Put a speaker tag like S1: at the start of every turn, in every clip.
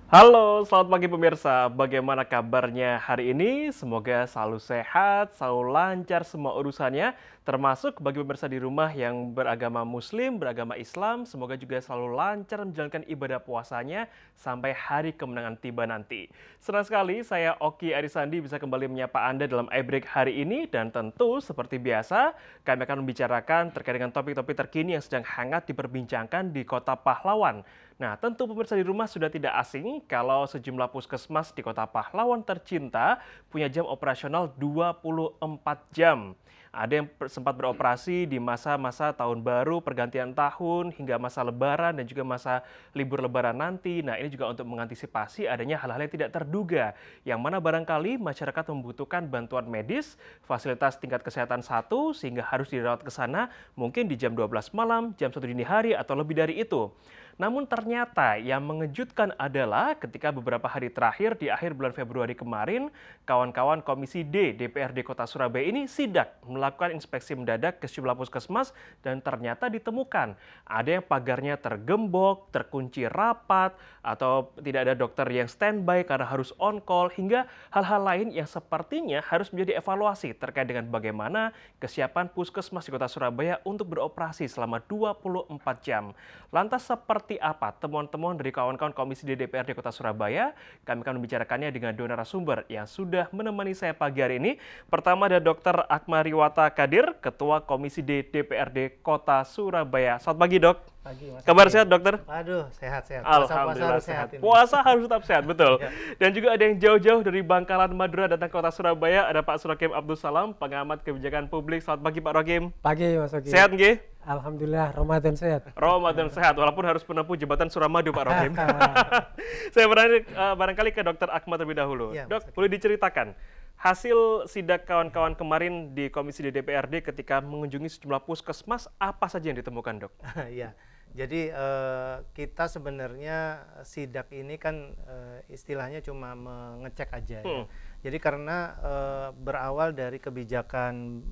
S1: Halo, selamat pagi pemirsa. Bagaimana kabarnya hari ini? Semoga selalu sehat, selalu lancar semua urusannya, termasuk bagi pemirsa di rumah yang beragama Muslim, beragama Islam. Semoga juga selalu lancar menjalankan ibadah puasanya sampai hari kemenangan tiba nanti. Senang sekali saya Oki Arisandi bisa kembali menyapa Anda dalam iBreak hari ini, dan tentu seperti biasa kami akan membicarakan terkait dengan topik-topik terkini yang sedang hangat diperbincangkan di Kota Pahlawan. Nah, tentu pemirsa di rumah sudah tidak asing kalau sejumlah puskesmas di Kota Pahlawan tercinta punya jam operasional 24 jam. Ada yang sempat beroperasi di masa-masa tahun baru, pergantian tahun, hingga masa lebaran dan juga masa libur lebaran nanti. Nah, ini juga untuk mengantisipasi adanya hal-hal yang tidak terduga, yang mana barangkali masyarakat membutuhkan bantuan medis, fasilitas tingkat kesehatan 1, sehingga harus dirawat ke sana mungkin di jam 12 malam, jam 1 dini hari, atau lebih dari itu. Namun ternyata yang mengejutkan adalah ketika beberapa hari terakhir di akhir bulan Februari kemarin, kawan-kawan Komisi D DPRD Kota Surabaya ini sidak melakukan inspeksi mendadak ke sejumlah puskesmas, dan ternyata ditemukan ada yang pagarnya tergembok, terkunci rapat, atau tidak ada dokter yang standby karena harus on call, hingga hal-hal lain yang sepertinya harus menjadi evaluasi terkait dengan bagaimana kesiapan puskesmas di Kota Surabaya untuk beroperasi selama 24 jam. Lantas seperti apa temuan-temuan dari kawan-kawan Komisi D DPRD Kota Surabaya? Kami akan membicarakannya dengan dua narasumber yang sudah menemani saya pagi hari ini. Pertama ada Dr. Akmariwata Kadir, Ketua Komisi D DPRD Kota Surabaya. Selamat pagi, Dok.
S2: Pagi, Mas.
S1: Kabar sehat, Dokter?
S2: Aduh, sehat-sehat.
S1: Alhamdulillah
S2: harus
S1: sehat.
S2: ini.
S1: Puasa harus tetap sehat, betul.
S2: Ya.
S1: Dan juga ada yang jauh-jauh dari Bangkalan, Madura datang ke Kota Surabaya. Ada Pak Surakim Abdul Salam, pengamat kebijakan publik. Selamat pagi, Pak Rokim.
S3: Pagi, Mas Oki.
S1: Sehat, nggih?
S3: Alhamdulillah, Ramadan sehat.
S1: Ramadan sehat, walaupun harus menempuh jembatan Suramadu, Pak Rokim. Saya barangkali ke Dr. Akmal terlebih dahulu.
S2: Ya,
S1: Dok, boleh diceritakan hasil sidak kawan-kawan kemarin di Komisi di DPRD ketika mengunjungi sejumlah puskesmas, apa saja yang ditemukan, Dok?
S2: Ya, jadi kita sebenarnya sidak ini kan istilahnya cuma mengecek aja ya. Jadi karena berawal dari kebijakan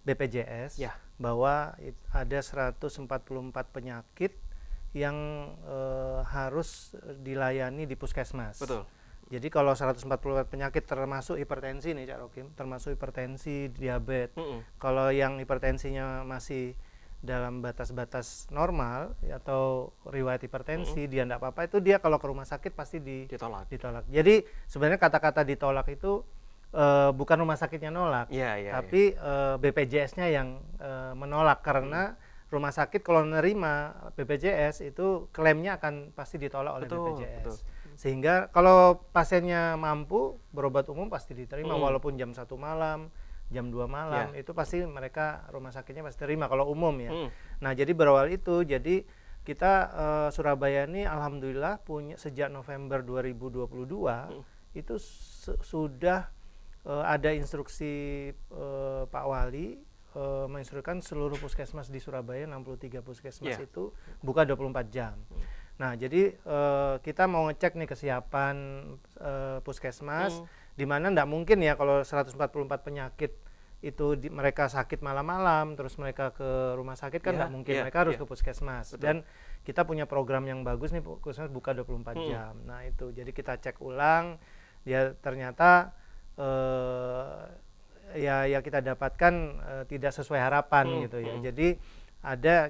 S2: BPJS
S1: Ya.
S2: bahwa ada 144 penyakit yang harus dilayani di puskesmas.
S1: Betul.
S2: Jadi kalau 144 penyakit termasuk hipertensi nih, Cak Rokim, termasuk hipertensi, diabetes. Kalau yang hipertensinya masih dalam batas-batas normal atau riwayat hipertensi, dia enggak apa-apa, itu dia kalau ke rumah sakit pasti ditolak. Jadi sebenarnya kata-kata ditolak itu bukan rumah sakitnya nolak, tapi BPJS-nya yang menolak, karena rumah sakit kalau menerima BPJS itu klaimnya akan pasti ditolak oleh BPJS. Betul. Sehingga kalau pasiennya mampu berobat umum pasti diterima, walaupun jam 1 malam, jam 2 malam, itu pasti mereka rumah sakitnya pasti terima kalau umum ya. Nah, jadi berawal itu, jadi kita Surabaya ini alhamdulillah punya sejak November 2022 itu sudah ada instruksi Pak Wali menginstruksikan seluruh puskesmas di Surabaya, 63 puskesmas itu buka 24 jam. Nah, jadi kita mau ngecek nih kesiapan puskesmas, di mana enggak mungkin ya kalau 144 penyakit itu mereka sakit malam-malam terus mereka ke rumah sakit kan enggak mungkin, mereka harus ke puskesmas. Betul. Dan kita punya program yang bagus nih, puskesmas buka 24 jam. Nah, itu jadi kita cek ulang, ya ternyata ya kita dapatkan tidak sesuai harapan gitu ya.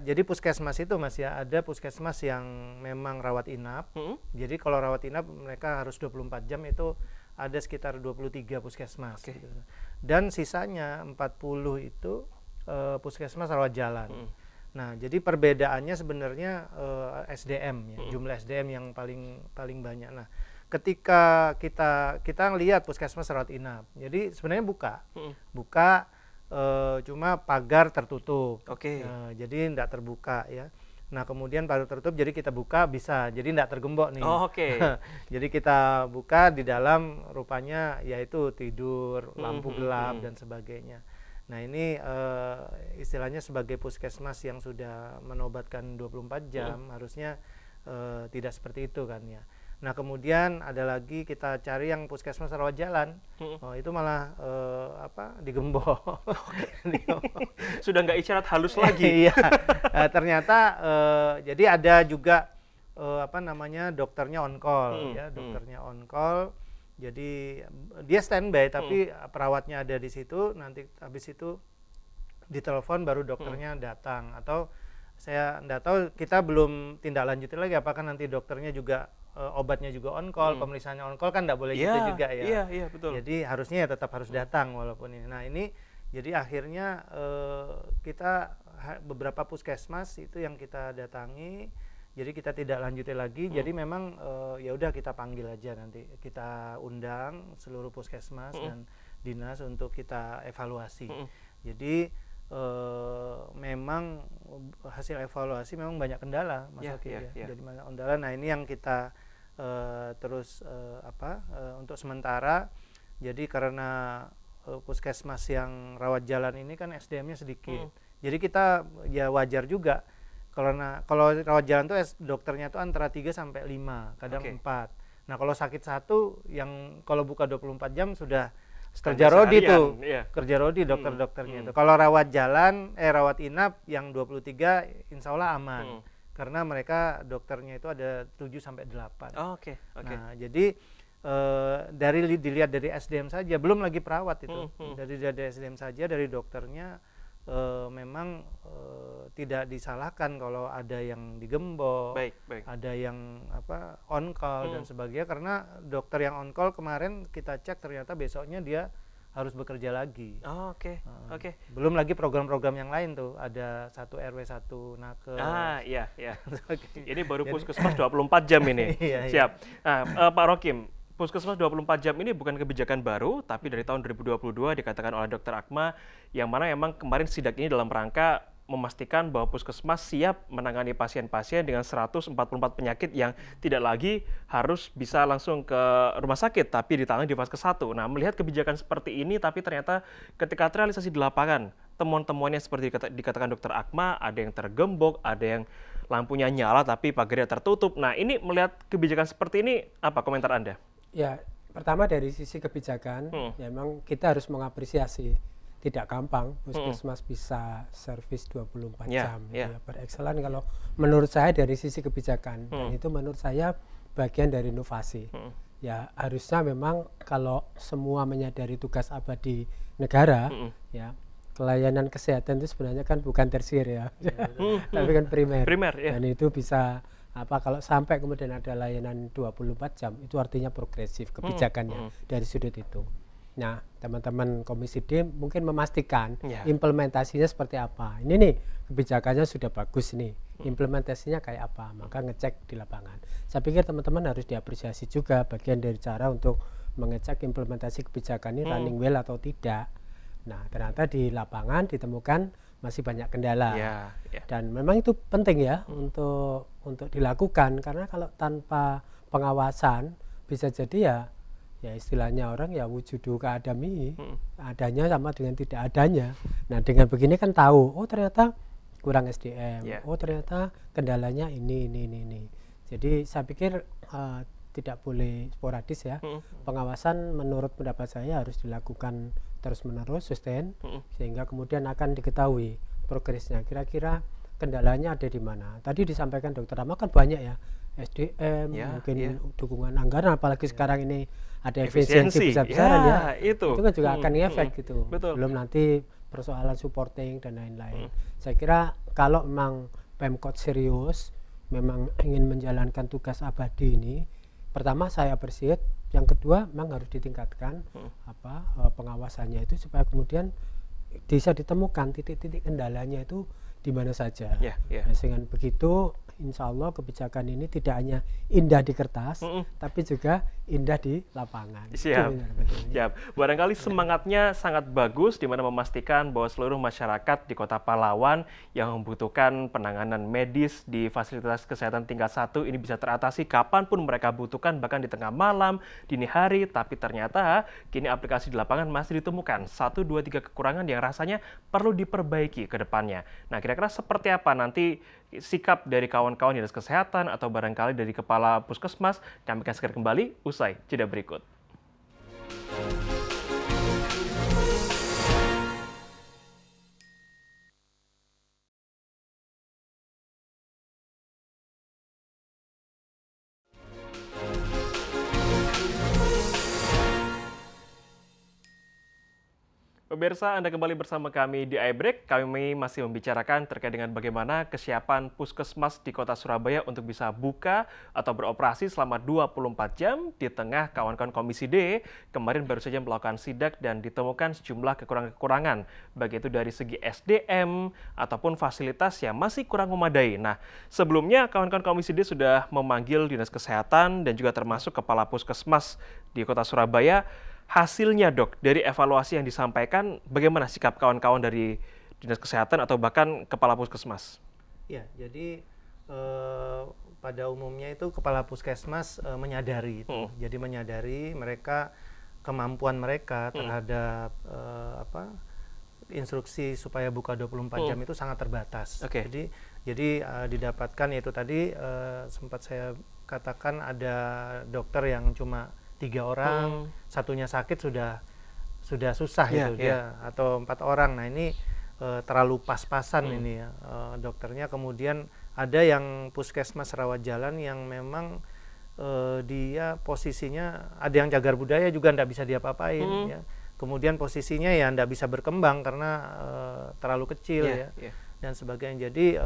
S2: Jadi puskesmas itu Mas ya, ada puskesmas yang memang rawat inap. Jadi kalau rawat inap mereka harus 24 jam, itu ada sekitar 23 puskesmas. Gitu. Dan sisanya 40 itu puskesmas rawat jalan. Nah, jadi perbedaannya sebenarnya SDM ya, jumlah SDM yang paling banyak. Nah, ketika kita lihat puskesmas rawat inap, jadi sebenarnya buka cuma pagar tertutup, jadi tidak terbuka ya. Nah, kemudian pagar tertutup, jadi kita buka bisa, jadi tidak tergembok nih. Jadi kita buka, di dalam rupanya yaitu tidur, lampu gelap dan sebagainya. Nah, ini istilahnya sebagai puskesmas yang sudah menobatkan 24 jam, harusnya tidak seperti itu kan ya. Nah, kemudian ada lagi kita cari yang puskesmas rawat jalan, itu malah digembok.
S1: Sudah nggak isyarat halus lagi.
S2: Iya, ternyata jadi ada juga dokternya on call ya, dokternya on call. Jadi dia standby tapi perawatnya ada di situ, nanti habis itu ditelepon baru dokternya datang, atau saya enggak tahu, kita belum tindak lanjutin lagi apakah nanti dokternya juga obatnya juga on call, pemeriksaannya on call, kan enggak boleh gitu juga ya.
S1: Iya, betul.
S2: Jadi harusnya ya tetap harus datang walaupun ini. Nah, ini jadi akhirnya kita beberapa puskesmas itu yang kita datangi. Jadi kita tidak lanjutin lagi. Jadi memang ya udah kita panggil aja, nanti kita undang seluruh puskesmas dan dinas untuk kita evaluasi. Jadi memang hasil evaluasi memang banyak kendala, Mas Oki ya. Jadi banyak kendala. Nah, ini yang kita terus untuk sementara. Jadi karena puskesmas yang rawat jalan ini kan SDM-nya sedikit. Jadi kita ya wajar juga. Kalau rawat jalan tuh dokternya tuh antara 3 sampai 5, kadang 4. Nah, kalau sakit satu yang kalau buka 24 jam sudah kerja rodi tuh. Kerja rodi dokter-dokternya itu. Kalau rawat jalan rawat inap yang 23 insya Allah aman. Karena mereka dokternya itu ada 7 sampai 8. Nah, jadi dilihat dari SDM saja, belum lagi perawat itu. Dari SDM saja, dari dokternya memang tidak disalahkan kalau ada yang digembok, ada yang on call dan sebagainya, karena dokter yang on call kemarin kita cek ternyata besoknya dia harus bekerja lagi. Belum lagi program-program yang lain tuh, ada 1 RW 1 nakes.
S1: Iya. Ini baru puskesmas 24 jam ini. Siap. Nah, Pak Rokim, Puskesmas 24 jam ini bukan kebijakan baru, tapi dari tahun 2022 dikatakan oleh Dr. Akma, yang mana memang kemarin sidak ini dalam rangka memastikan bahwa puskesmas siap menangani pasien-pasien dengan 144 penyakit yang tidak lagi harus bisa langsung ke rumah sakit, tapi ditangani di fase 1. Nah, melihat kebijakan seperti ini, tapi ternyata ketika terrealisasi di lapangan, temuan-temuannya seperti dikatakan Dr. Akma, ada yang tergembok, ada yang lampunya nyala tapi pagarnya tertutup. Nah, ini melihat kebijakan seperti ini, apa komentar Anda?
S3: Ya, pertama dari sisi kebijakan, ya memang kita harus mengapresiasi. Tidak gampang puskesmas bisa servis 24 jam. Ya, berekselen kalau menurut saya dari sisi kebijakan. Dan itu menurut saya bagian dari inovasi. Ya, harusnya memang kalau semua menyadari tugas abadi negara, ya, pelayanan kesehatan itu sebenarnya kan bukan tersier ya, tapi kan primer. Dan itu bisa kalau sampai kemudian ada layanan 24 jam, itu artinya progresif kebijakannya dari sudut itu. Nah, teman-teman Komisi D mungkin memastikan implementasinya seperti apa. Ini nih, kebijakannya sudah bagus nih, implementasinya kayak apa, maka ngecek di lapangan. Saya pikir teman-teman harus diapresiasi juga bagian dari cara untuk mengecek implementasi kebijakan ini running well atau tidak. Nah, ternyata di lapangan ditemukan masih banyak kendala. Dan memang itu penting ya untuk dilakukan, karena kalau tanpa pengawasan bisa jadi ya istilahnya orang ya wujudu keadami, adanya sama dengan tidak adanya. Nah, dengan begini kan tahu, oh ternyata kurang SDM, oh ternyata kendalanya ini. Jadi saya pikir tidak boleh sporadis ya. Pengawasan menurut pendapat saya harus dilakukan terus-menerus, sustain, sehingga kemudian akan diketahui progresnya. Kira-kira kendalanya ada di mana. Tadi disampaikan Dr. Ahmad kan banyak ya, SDM, mungkin dukungan anggaran, apalagi sekarang ini ada efisiensi besar-besaran itu kan juga akan ngefek gitu. Belum nanti persoalan supporting dan lain-lain. Saya kira kalau memang Pemkot serius, memang ingin menjalankan tugas abadi ini, pertama saya appreciate, yang kedua memang harus ditingkatkan pengawasannya itu supaya kemudian bisa ditemukan titik-titik kendalanya itu di mana saja. Nah, dengan begitu insya Allah kebijakan ini tidak hanya indah di kertas, tapi juga indah di lapangan.
S1: Siap. Barangkali semangatnya sangat bagus, di mana memastikan bahwa seluruh masyarakat di Kota Pahlawan yang membutuhkan penanganan medis di fasilitas kesehatan tingkat 1 ini bisa teratasi kapanpun mereka butuhkan, bahkan di tengah malam, dini hari. Tapi ternyata kini aplikasi di lapangan masih ditemukan 1, 2, 3 kekurangan yang rasanya perlu diperbaiki ke depannya. Nah, kira-kira seperti apa nanti sikap dari kawan-kawan dinas kesehatan atau barangkali dari kepala puskesmas? Kami akan segera kembali usai jeda berikut. Pemirsa, Anda kembali bersama kami di iBreak. Kami masih membicarakan terkait dengan bagaimana kesiapan puskesmas di Kota Surabaya untuk bisa buka atau beroperasi selama 24 jam di tengah kawan-kawan Komisi D kemarin baru saja melakukan sidak dan ditemukan sejumlah kekurangan-kekurangan, baik itu dari segi SDM ataupun fasilitas yang masih kurang memadai. Nah, sebelumnya kawan-kawan Komisi D sudah memanggil Dinas Kesehatan dan juga termasuk Kepala Puskesmas di Kota Surabaya. Hasilnya, Dok, dari evaluasi yang disampaikan, bagaimana sikap kawan-kawan dari Dinas Kesehatan atau bahkan Kepala Puskesmas?
S2: Ya, jadi pada umumnya itu Kepala Puskesmas menyadari itu. Jadi menyadari mereka, kemampuan mereka terhadap instruksi supaya buka 24 jam itu sangat terbatas. Jadi didapatkan, yaitu tadi sempat saya katakan ada dokter yang cuma 3 orang, satunya sakit sudah susah dia, atau 4 orang. Nah ini terlalu pas-pasan ini ya dokternya. Kemudian ada yang puskesmas rawat jalan yang memang dia posisinya, ada yang cagar budaya juga ndak bisa diapa-apain ya. Kemudian posisinya ya ndak bisa berkembang karena terlalu kecil dan sebagainya. Jadi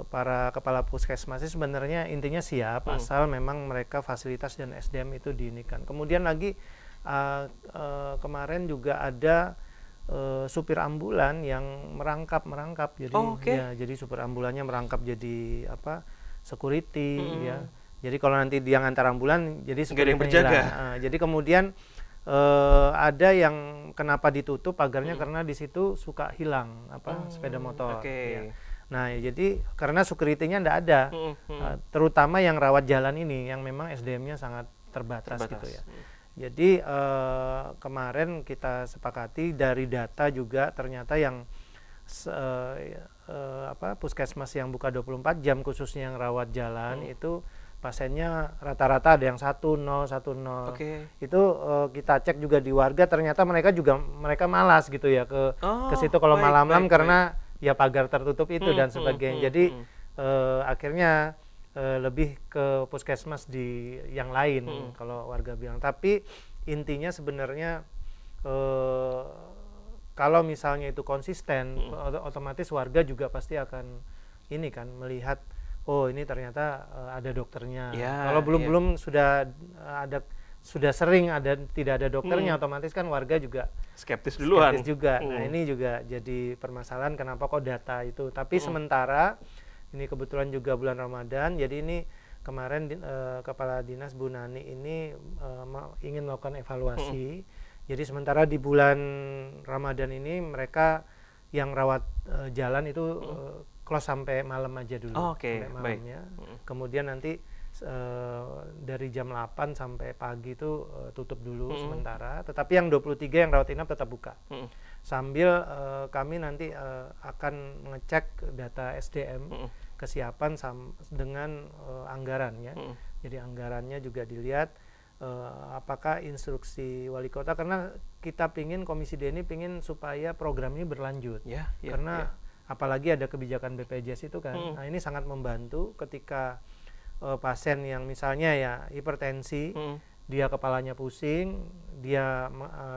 S2: para kepala puskesmas sebenarnya intinya siap asal memang mereka fasilitas dan SDM itu diinikan. Kemudian lagi kemarin juga ada supir ambulan yang merangkap jadi jadi supir ambulannya merangkap jadi security ya. Jadi kalau nanti dia ngantar ambulan jadi
S1: security yang berjaga.
S2: Jadi kemudian ada yang kenapa ditutup pagarnya karena di situ suka hilang sepeda motor. Ya. Nah, jadi karena security-nya ndak ada, terutama yang rawat jalan ini, yang memang SDM-nya sangat terbatas gitu ya. Jadi kemarin kita sepakati dari data juga ternyata yang puskesmas yang buka 24 jam khususnya yang rawat jalan itu pasiennya rata-rata ada yang 10. Itu kita cek juga di warga, ternyata mereka malas gitu ya ke situ kalau malam-malam karena ya pagar tertutup itu dan sebagainya. Jadi akhirnya lebih ke puskesmas di yang lain kalau warga bilang. Tapi intinya sebenarnya kalau misalnya itu konsisten, otomatis warga juga pasti akan ini kan melihat, oh ini ternyata ada dokternya. Kalau belum sudah sering tidak ada dokternya, otomatis kan warga juga
S1: skeptis duluan.
S2: Nah ini juga jadi permasalahan kenapa kok data itu. Tapi sementara ini kebetulan juga bulan Ramadan, jadi ini kemarin Kepala Dinas Bu Nani ini ingin melakukan evaluasi. Jadi sementara di bulan Ramadan ini mereka yang rawat jalan itu close sampai malam aja dulu, sampai malamnya. Kemudian nanti dari jam 8 sampai pagi itu tutup dulu sementara, tetapi yang 23 yang rawat inap tetap buka. Sambil kami nanti akan mengecek data SDM kesiapan dengan anggarannya. Jadi anggarannya juga dilihat apakah instruksi wali kota, karena kita pingin Komisi D ini pingin supaya program ini berlanjut. Karena apalagi ada kebijakan BPJS itu kan. Nah, ini sangat membantu ketika pasien yang misalnya ya hipertensi, dia kepalanya pusing, dia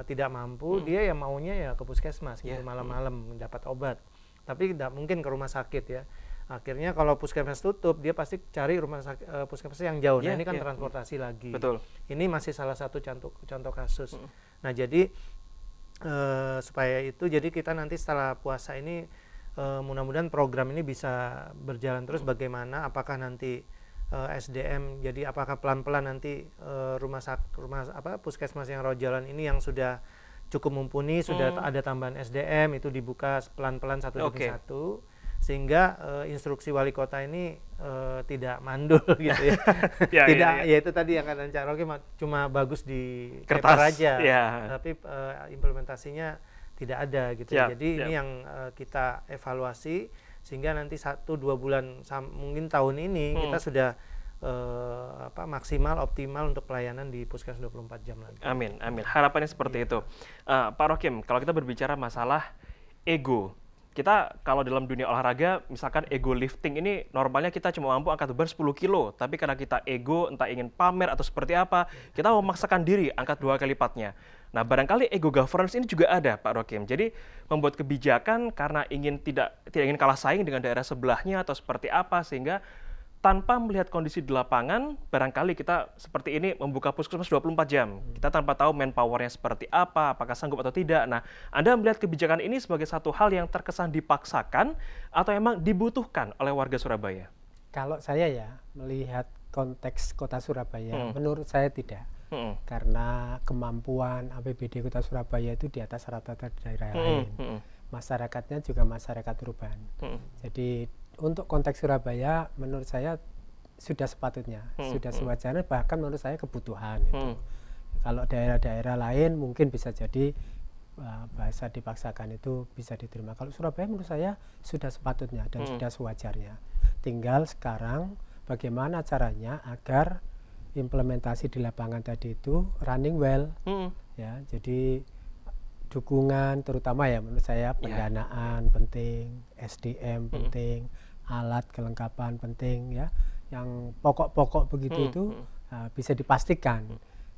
S2: tidak mampu, dia ya maunya ya ke puskesmas gitu malam-malam mendapat obat. Tapi tidak mungkin ke rumah sakit ya. Akhirnya kalau puskesmas tutup, dia pasti cari rumah sakit puskesmas yang jauh. Nah, ini kan transportasi lagi.
S1: Betul.
S2: Ini masih salah satu contoh kasus. Nah, jadi supaya itu, jadi kita nanti setelah puasa ini mudah-mudahan program ini bisa berjalan terus. Bagaimana, apakah nanti SDM, jadi apakah pelan-pelan nanti puskesmas yang rawat jalan ini yang sudah cukup mumpuni, sudah ada tambahan SDM itu dibuka pelan-pelan satu demi satu, sehingga instruksi wali kota ini tidak mandul gitu ya. Ya itu tadi yang kata Cak Rocky, cuma bagus di kertas aja, tapi implementasinya tidak ada gitu. Jadi ini yang kita evaluasi sehingga nanti 1-2 bulan mungkin tahun ini kita sudah maksimal optimal untuk pelayanan di puskesmas 24 jam lagi.
S1: Amin. Harapannya seperti itu. Pak Rokim, kalau kita berbicara masalah ego kita kalau dalam dunia olahraga, misalkan ego lifting ini normalnya kita cuma mampu angkat beban 10 kilo, tapi karena kita ego, entah ingin pamer atau seperti apa, kita memaksakan diri angkat 2 kali lipatnya. Nah, barangkali ego governance ini juga ada, Pak Rokim. Jadi membuat kebijakan karena tidak ingin kalah saing dengan daerah sebelahnya atau seperti apa, sehingga tanpa melihat kondisi di lapangan, barangkali kita seperti ini membuka puskesmas 24 jam. Kita tanpa tahu manpower-nya seperti apa, apakah sanggup atau tidak. Nah, Anda melihat kebijakan ini sebagai satu hal yang terkesan dipaksakan atau memang dibutuhkan oleh warga Surabaya?
S3: Kalau saya ya melihat konteks kota Surabaya, menurut saya tidak. Karena kemampuan APBD kota Surabaya itu di atas rata-rata daerah lain. Masyarakatnya juga masyarakat urban. Jadi untuk konteks Surabaya menurut saya sudah sepatutnya, sudah sewajarnya, bahkan menurut saya kebutuhan itu. Kalau daerah-daerah lain mungkin bisa jadi bahasa dipaksakan itu bisa diterima. Kalau Surabaya menurut saya sudah sepatutnya dan sudah sewajarnya. Tinggal sekarang bagaimana caranya agar implementasi di lapangan tadi itu running well. Ya, jadi dukungan terutama ya menurut saya pendanaan penting, SDM penting, alat kelengkapan penting ya, yang pokok-pokok begitu itu bisa dipastikan.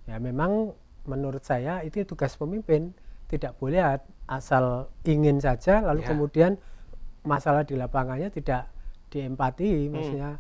S3: Ya memang menurut saya itu tugas pemimpin, tidak boleh asal ingin saja lalu kemudian masalah di lapangannya tidak diempati, maksudnya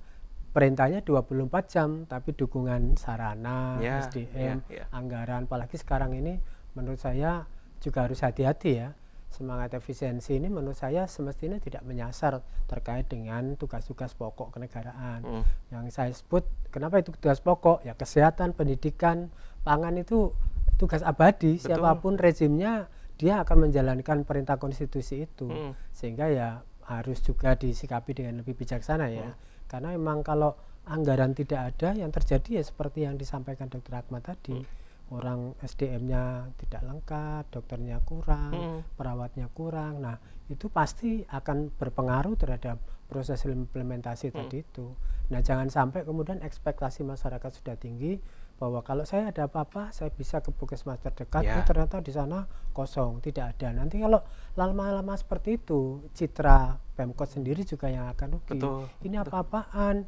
S3: perintahnya 24 jam tapi dukungan sarana, SDM, anggaran, apalagi sekarang ini menurut saya juga harus hati-hati ya. Semangat efisiensi ini menurut saya semestinya tidak menyasar terkait dengan tugas-tugas pokok kenegaraan. Yang saya sebut, kenapa itu tugas pokok? Ya kesehatan, pendidikan, pangan itu tugas abadi. Betul. Siapapun rezimnya, dia akan menjalankan perintah konstitusi itu. Sehingga ya harus juga disikapi dengan lebih bijaksana ya. Karena memang kalau anggaran tidak ada, yang terjadi ya seperti yang disampaikan Dr. Akmal tadi. Orang SDM-nya tidak lengkap, dokternya kurang, perawatnya kurang. Nah, itu pasti akan berpengaruh terhadap proses implementasi tadi itu. Nah, jangan sampai kemudian ekspektasi masyarakat sudah tinggi bahwa kalau saya ada apa-apa, saya bisa ke puskesmas terdekat, ternyata di sana kosong, tidak ada. Nanti kalau lama-lama seperti itu, citra Pemkot sendiri juga yang akan rugi. Ini apa-apaan?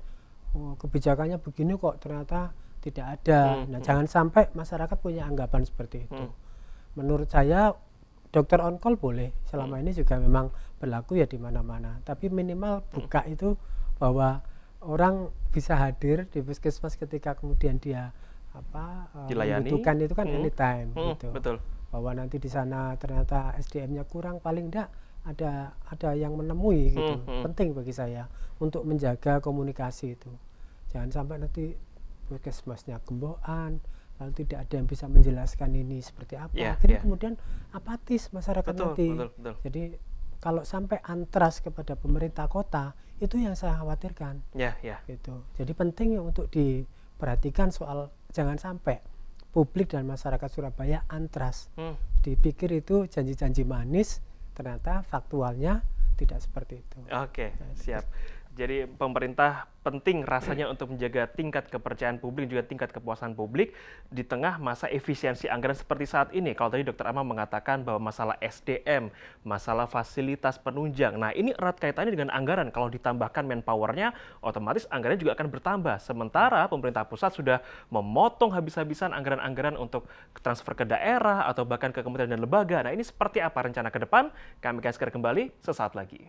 S3: Oh, kebijakannya begini kok ternyata tidak ada. Nah, jangan sampai masyarakat punya anggapan seperti itu. Menurut saya dokter on call boleh, selama ini juga memang berlaku ya di mana-mana. Tapi minimal buka itu bahwa orang bisa hadir di puskesmas ketika kemudian dia membutuhkan itu kan anytime gitu.
S1: Betul.
S3: Bahwa nanti di sana ternyata SDM-nya kurang, paling enggak ada yang menemui gitu. Penting bagi saya untuk menjaga komunikasi itu. Jangan sampai nanti puskesmasnya gembokan, lalu tidak ada yang bisa menjelaskan ini seperti apa. Akhirnya kemudian apatis masyarakat nanti.
S1: Betul.
S3: Jadi kalau sampai antras kepada pemerintah kota, itu yang saya khawatirkan. Gitu. Jadi penting untuk diperhatikan soal jangan sampai publik dan masyarakat Surabaya antras. Dipikir itu janji-janji manis, ternyata faktualnya tidak seperti itu.
S1: Oke, siap. Jadi pemerintah penting rasanya untuk menjaga tingkat kepercayaan publik juga tingkat kepuasan publik di tengah masa efisiensi anggaran seperti saat ini. Kalau tadi Dr. Amar mengatakan bahwa masalah SDM, masalah fasilitas penunjang. Nah, ini erat kaitannya dengan anggaran. Kalau ditambahkan manpower-nya, otomatis anggarannya juga akan bertambah. Sementara pemerintah pusat sudah memotong habis-habisan anggaran-anggaran untuk transfer ke daerah atau bahkan ke kementerian dan lembaga. Nah, ini seperti apa rencana ke depan? Kami akan segera kembali sesaat lagi.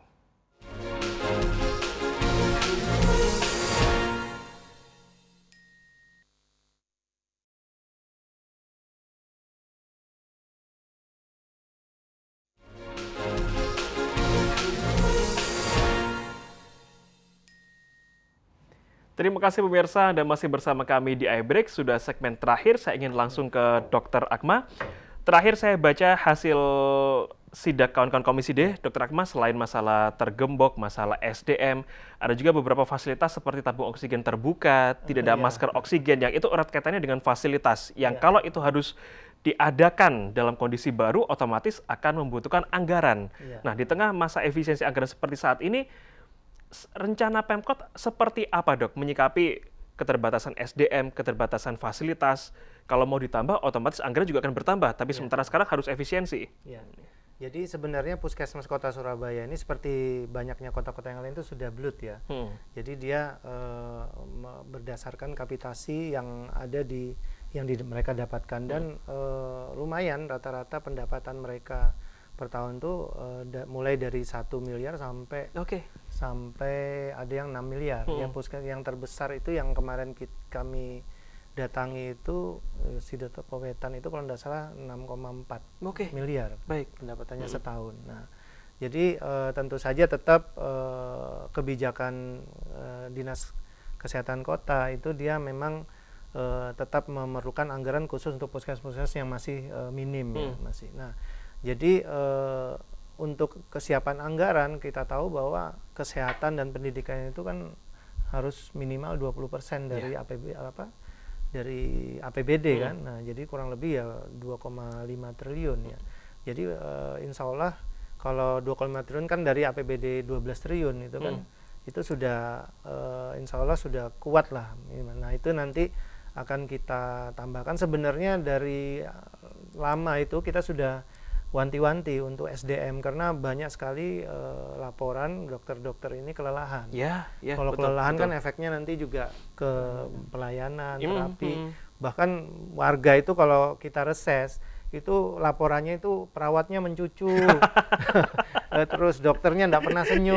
S1: Terima kasih pemirsa, Anda masih bersama kami di iBreak. Sudah segmen terakhir, saya ingin langsung ke Dr. Akmal. Terakhir saya baca hasil sidak kawan-kawan Komisi D, Dr. Akmal, selain masalah tergembok, masalah SDM, ada juga beberapa fasilitas seperti tabung oksigen terbuka, tidak ada masker oksigen, yang itu erat kaitannya dengan fasilitas, yang kalau itu harus diadakan dalam kondisi baru, otomatis akan membutuhkan anggaran. Nah, di tengah masa efisiensi anggaran seperti saat ini, rencana Pemkot seperti apa, Dok, menyikapi keterbatasan SDM, keterbatasan fasilitas? Kalau mau ditambah, otomatis anggaran juga akan bertambah, tapi sementara sekarang harus efisiensi.
S2: Jadi sebenarnya Puskesmas Kota Surabaya ini seperti banyaknya kota-kota yang lain itu sudah BLUT ya. Jadi dia berdasarkan kapitasi yang ada mereka dapatkan dan lumayan rata-rata pendapatan mereka per tahun tuh mulai dari 1 miliar sampai ada yang 6 miliar. Yang yang terbesar itu yang kemarin kami datangi itu Sidoto Wetan itu kalau tidak salah 6,4 miliar pendapatannya setahun. Nah, jadi tentu saja tetap kebijakan Dinas Kesehatan Kota itu dia memang tetap memerlukan anggaran khusus untuk puskesmas yang masih minim ya, masih. Nah, jadi untuk kesiapan anggaran kita tahu bahwa kesehatan dan pendidikan itu kan harus minimal 20% dari dari APBD kan. Nah, jadi kurang lebih ya 2,5 triliun ya. Jadi insya Allah kalau 2,5 triliun kan dari APBD 12 triliun itu kan itu sudah insya Allah sudah kuat lah. Nah, itu nanti akan kita tambahkan. Sebenarnya dari lama itu kita sudah wanti-wanti untuk SDM karena banyak sekali laporan dokter-dokter ini kelelahan. Kalau kelelahan kan efeknya nanti juga ke pelayanan, terapi. Bahkan warga itu kalau kita reses itu laporannya itu perawatnya mencucu, terus dokternya enggak pernah senyum.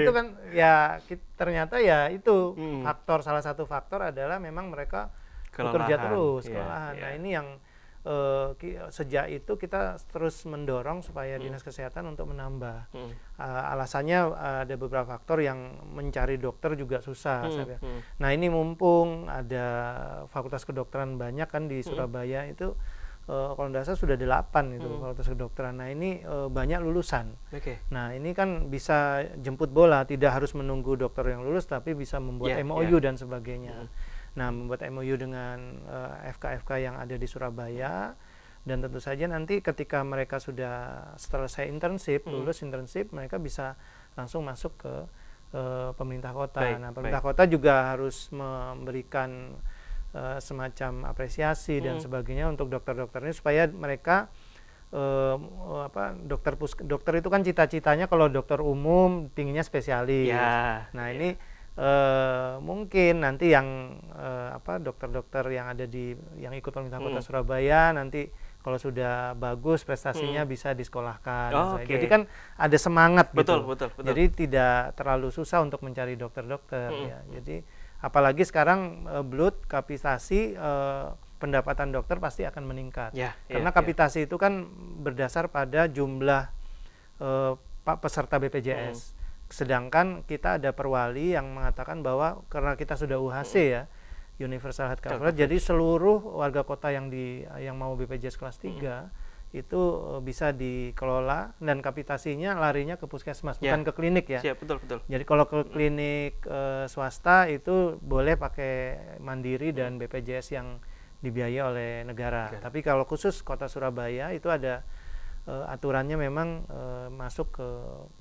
S2: Itu kan ya ternyata ya itu salah satu faktor adalah memang mereka bekerja terus kelelahan. Nah, ini yang sejak itu kita terus mendorong supaya Dinas Kesehatan untuk menambah. Alasannya ada beberapa faktor yang mencari dokter juga susah. Nah, ini mumpung ada fakultas kedokteran banyak kan di Surabaya itu kalau tidak salah sudah 8 itu fakultas kedokteran. Nah, ini banyak lulusan. Nah, ini kan bisa jemput bola, tidak harus menunggu dokter yang lulus tapi bisa membuat MOU dan sebagainya. Nah, membuat MOU dengan FK-FK yang ada di Surabaya dan tentu saja nanti ketika mereka sudah selesai internship, lulus internship, mereka bisa langsung masuk ke pemerintah kota. Nah, pemerintah kota juga harus memberikan semacam apresiasi dan sebagainya untuk dokter-dokter ini supaya mereka dokter itu kan cita-citanya kalau dokter umum pinginnya spesialis. Nah, ini mungkin nanti yang dokter-dokter yang ada yang ikut pemerintah kota Surabaya nanti kalau sudah bagus prestasinya bisa disekolahkan. Jadi kan ada semangat gitu. Betul. Jadi tidak terlalu susah untuk mencari dokter-dokter ya. Jadi apalagi sekarang BLUT kapitasi pendapatan dokter pasti akan meningkat. Karena kapitasi itu kan berdasar pada jumlah peserta BPJS. Sedangkan kita ada perwali yang mengatakan bahwa karena kita sudah UHC ya, Universal Health Coverage, jadi seluruh warga kota yang mau BPJS kelas 3 itu bisa dikelola dan kapitasinya larinya ke puskesmas, bukan ke klinik ya. Betul. Jadi kalau ke klinik swasta itu boleh pakai mandiri dan BPJS yang dibiayai oleh negara. Tapi kalau khusus kota Surabaya itu ada aturannya memang masuk ke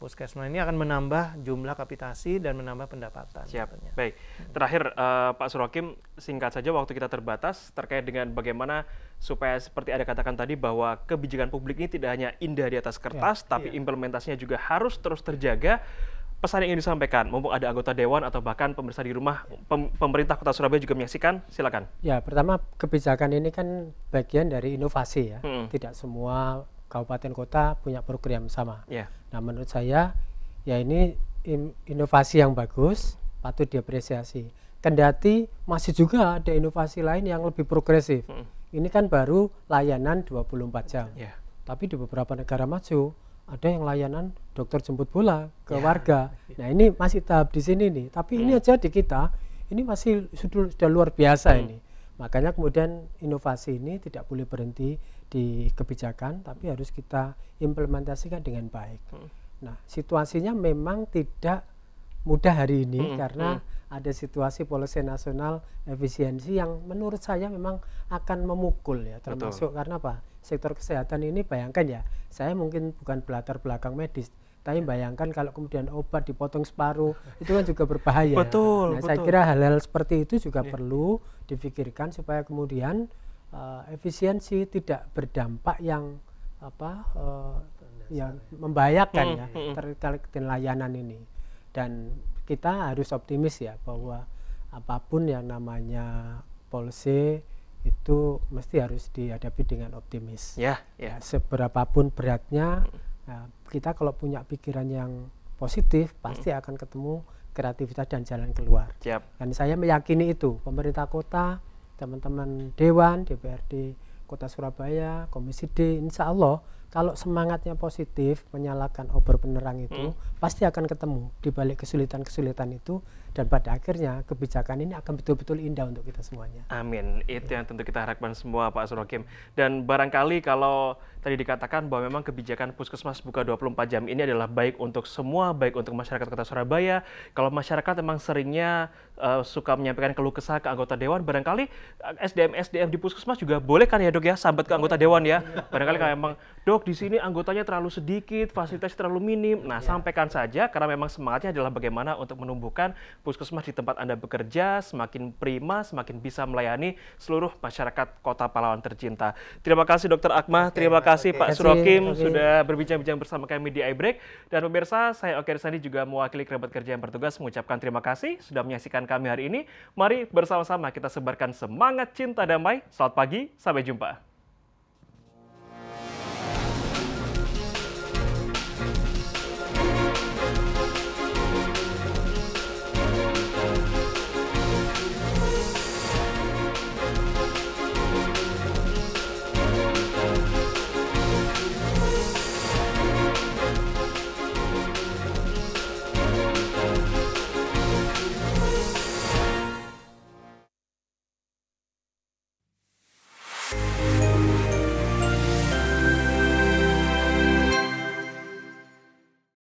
S2: puskesmas ini akan menambah jumlah kapitasi dan menambah pendapatan.
S1: Baik. Terakhir Pak Surhakim, singkat saja waktu kita terbatas terkait dengan bagaimana supaya seperti Anda katakan tadi bahwa kebijakan publik ini tidak hanya indah di atas kertas, tapi implementasinya juga harus terus terjaga. Pesan yang ingin disampaikan, mumpung ada anggota dewan atau bahkan pemirsa di rumah, pemerintah Kota Surabaya juga menyaksikan, silakan.
S3: Ya, pertama kebijakan ini kan bagian dari inovasi ya. Tidak semua kabupaten kota punya program sama. Nah, menurut saya ya ini inovasi yang bagus, patut diapresiasi. Kendati masih juga ada inovasi lain yang lebih progresif. Ini kan baru layanan 24 jam. Tapi di beberapa negara maju ada yang layanan dokter jemput bola ke warga. Nah, ini masih tahap di sini nih. Tapi ini aja di kita ini masih sudah luar biasa ini. Makanya kemudian inovasi ini tidak boleh berhenti di kebijakan, tapi harus kita implementasikan dengan baik. Nah, situasinya memang tidak mudah hari ini karena ada situasi polisi nasional efisiensi yang menurut saya memang akan memukul ya, termasuk karena apa? Sektor kesehatan ini bayangkan ya, saya mungkin bukan berlatar belakang medis, tapi bayangkan kalau kemudian obat dipotong separuh, itu kan juga berbahaya. Nah, saya kira hal-hal seperti itu juga perlu difikirkan supaya kemudian efisiensi tidak berdampak yang yang membahayakan ya terkait dengan layanan ini. Dan kita harus optimis ya bahwa apapun yang namanya policy itu mesti harus dihadapi dengan optimis. Ya, seberapapun beratnya, kita kalau punya pikiran yang positif pasti akan ketemu kreativitas dan jalan keluar. Dan saya meyakini itu pemerintah kota, teman-teman Dewan, DPRD Kota Surabaya, Komisi D, insya Allah kalau semangatnya positif, menyalakan obor penerang itu pasti akan ketemu di balik kesulitan-kesulitan itu, dan pada akhirnya kebijakan ini akan betul-betul indah untuk kita semuanya.
S1: Amin. Itu yang tentu kita harapkan semua, Pak Surokim. Dan barangkali kalau tadi dikatakan bahwa memang kebijakan Puskesmas buka 24 jam ini adalah baik untuk semua, baik untuk masyarakat Kota Surabaya. Kalau masyarakat memang seringnya suka menyampaikan keluh kesah ke anggota Dewan, barangkali SDM di Puskesmas juga boleh kan ya, Dok ya, sambat ke anggota Dewan ya. Barangkali kalau memang, Dok, di sini anggotanya terlalu sedikit, fasilitasnya terlalu minim. Nah, sampaikan saja, karena memang semangatnya adalah bagaimana untuk menumbuhkan Puskesmas di tempat Anda bekerja semakin prima, semakin bisa melayani seluruh masyarakat Kota Pahlawan tercinta. Terima kasih Dr. Akmal, terima kasih Pak Surokim sudah berbincang-bincang bersama kami di iBreak. Dan pemirsa, saya Oke Risandi juga mewakili kerabat kerja yang bertugas mengucapkan terima kasih sudah menyaksikan kami hari ini. Mari bersama-sama kita sebarkan semangat cinta damai. Selamat pagi, sampai jumpa.